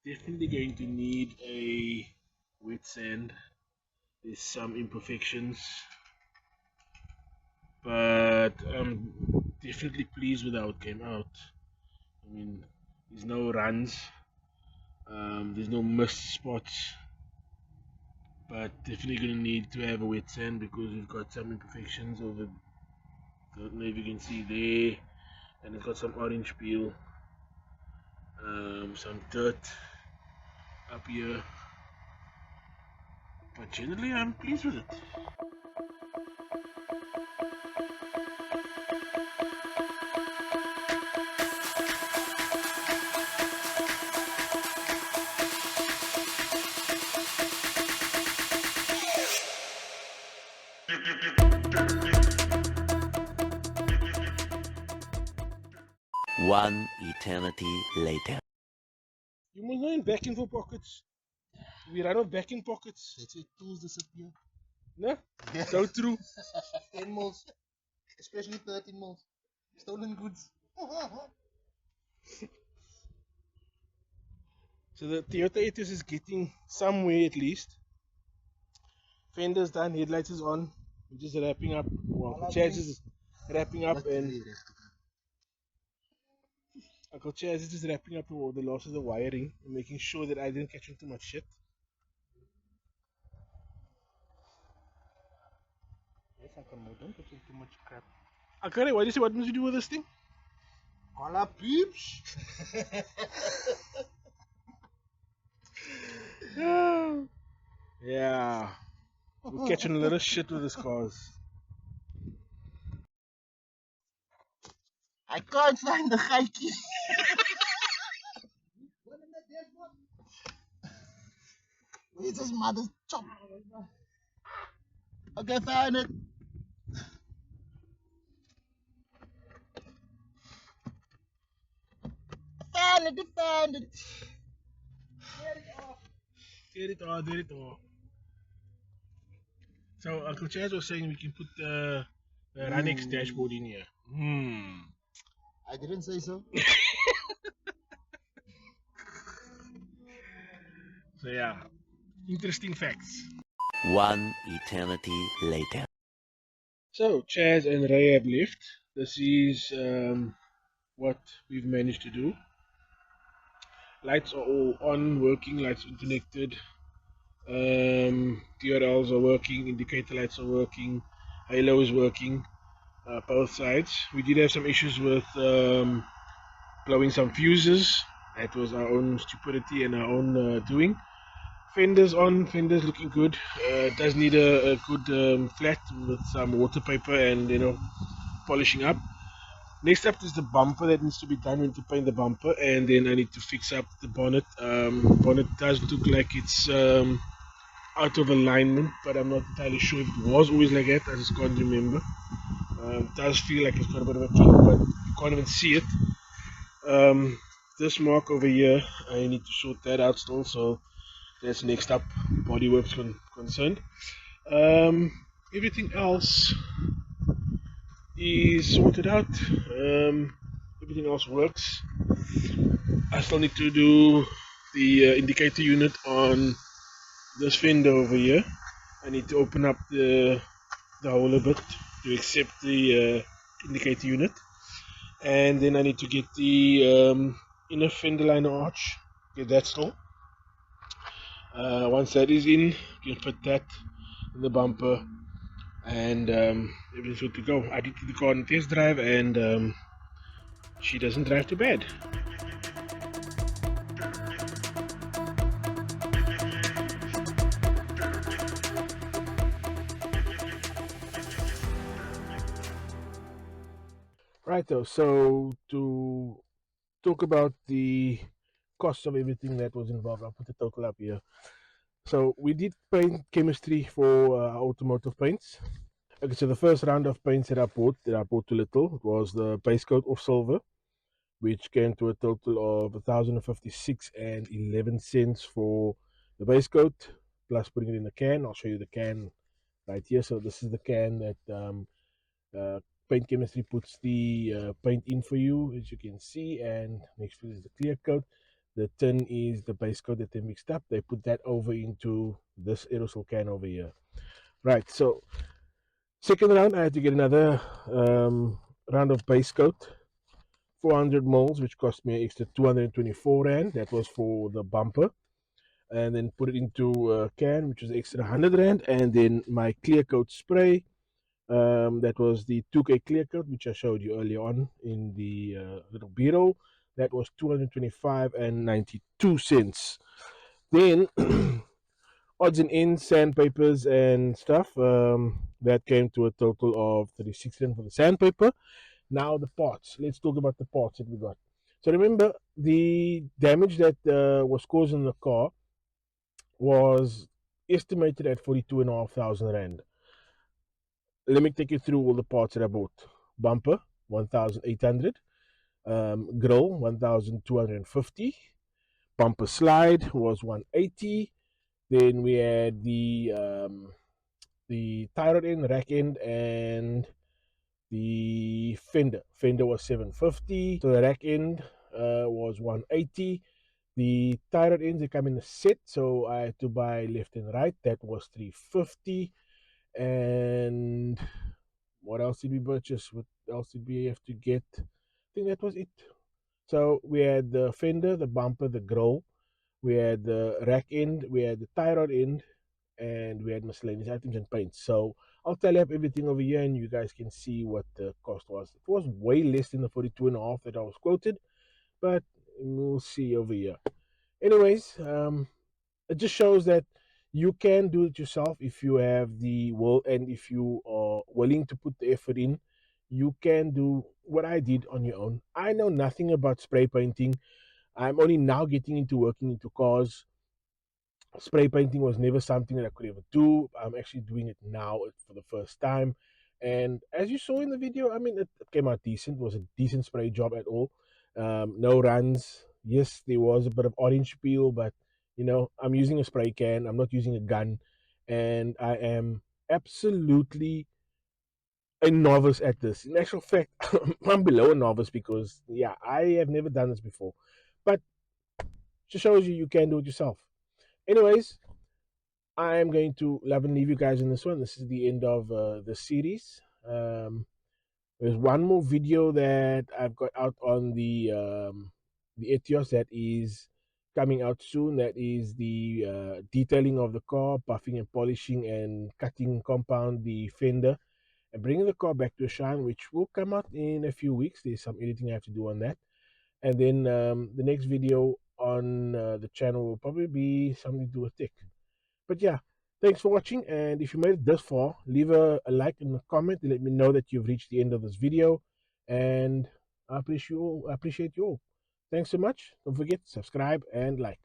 definitely going to need a wet sand. There's some imperfections, but I'm definitely pleased with how it came out. I mean, there's no runs, there's no missed spots, but definitely gonna need to have a wet sand because we've got some imperfections over. Don't know if you can see there, and it's got some orange peel, some dirt up here, but generally I'm pleased with it. 1 eternity later. You must know in backing for pockets. We run out backing pockets. That's where tools disappear. No? So true. 10 mils, especially 13 mils. Stolen goods. So the Toyota Etios is getting somewhere at least. Fenders done, headlights is on. We're just wrapping up. Well, Chaz is wrapping up, and Uncle Chaz is just wrapping up all the loss of the wiring and making sure that I didn't catch on too much shit. Yes, Uncle Mo, don't put in too much crap. Akare, why do you say what must you do with this thing? Hola, peeps! Yeah. We're catching a lot of shit with this cars. I can't find the geitje. Where's his mother's chop? Okay, found it. Found it. There it all, there it all. So Uncle Chaz was saying we can put the Ranex dashboard in here. I didn't say so. So yeah, interesting facts. 1 eternity later. So Chaz and Ray have left. This is what we've managed to do. Lights are all on, working, lights are connected. TRLs are working, indicator lights are working, halo is working, both sides. We did have some issues with blowing some fuses. That was our own stupidity and our own doing. Fenders on, fenders looking good. It does need a good flat with some water paper and polishing up. Next up is the bumper that needs to be done. We need to paint the bumper, and then I need to fix up the bonnet. Bonnet does look like it's out of alignment, but I'm not entirely sure if it was always like that. I just can't remember. It does feel like it's got a bit of a kink, but you can't even see it. This mark over here, I need to sort that out still, so that's next up, bodywork's concerned. Everything else is sorted out. Everything else works. I still need to do the indicator unit on this fender over here. I need to open up the hole a bit to accept the indicator unit, and then I need to get the inner fender liner arch, get that still. Once that is in, you can put that in the bumper, and everything's good to go. I did the car on test drive, and she doesn't drive too bad. Right, though, so to talk about the cost of everything that was involved, I'll put the total up here. So we did paint chemistry for automotive paints. Okay, so the first round of paints that I bought too little. It was the base coat of silver, which came to a total of 1,056 and 11 cents for the base coat, plus putting it in the can. I'll show you the can right here. So this is the can that uh, Paint Chemistry puts the paint in for you, as you can see, and next to it is the clear coat. The tin is the base coat that they mixed up. They put that over into this aerosol can over here. Right, so second round, I had to get another round of base coat, 400 moles, which cost me an extra 224 rand. That was for the bumper. And then put it into a can, which was extra 100 rand. And then my clear coat spray, that was the 2K clear coat, which I showed you earlier on in the little B-roll. That was 225 and 92 cents. Then odds and ends, sandpapers and stuff. That came to a total of 36 cents for the sandpaper. Now the parts. Let's talk about the parts that we got. So remember, the damage that was caused in the car was estimated at 42,500 rand. Let me take you through all the parts that I bought. Bumper, 1,800. Grill, 1,250. Bumper slide was 180. Then we had the tie rod end, rack end, and the fender. Fender was 750. So the rack end was 180. The tie rod ends, they come in a set, so I had to buy left and right. That was 350. And what else did we purchase? What else did we have to get? I think that was it. So we had the fender, the bumper, the grill, we had the rack end, we had the tie rod end, and we had miscellaneous items and paints. So I'll tally up everything over here and you guys can see what the cost was. It was way less than the 42 and a half that I was quoted, but we'll see over here. Anyways, it just shows that you can do it yourself if you have the will and if you are willing to put the effort in. You can do what I did on your own. I know nothing about spray painting. I'm only now getting into working into cars. Spray painting was never something that I could ever do. I'm actually doing it now for the first time. And as you saw in the video, I mean, it came out decent. It was a decent spray job at all. No runs. Yes, there was a bit of orange peel, but I'm using a spray can. I'm not using a gun. And I am absolutely a novice at this. In actual fact, I'm below a novice because, yeah, I have never done this before. But it just shows you can do it yourself. Anyways, I'm going to love and leave you guys in this one. This is the end of the series. There's one more video that I've got out on the Etios that is coming out soon. That is the detailing of the car, buffing and polishing and cutting compound the fender and bringing the car back to a shine, which will come out in a few weeks. There's some editing I have to do on that. And then the next video on the channel will probably be something to do with tech. But yeah, thanks for watching. And if you made it this far, leave a like and a comment to let me know that you've reached the end of this video. And I appreciate you all. Thanks so much. Don't forget, subscribe and like.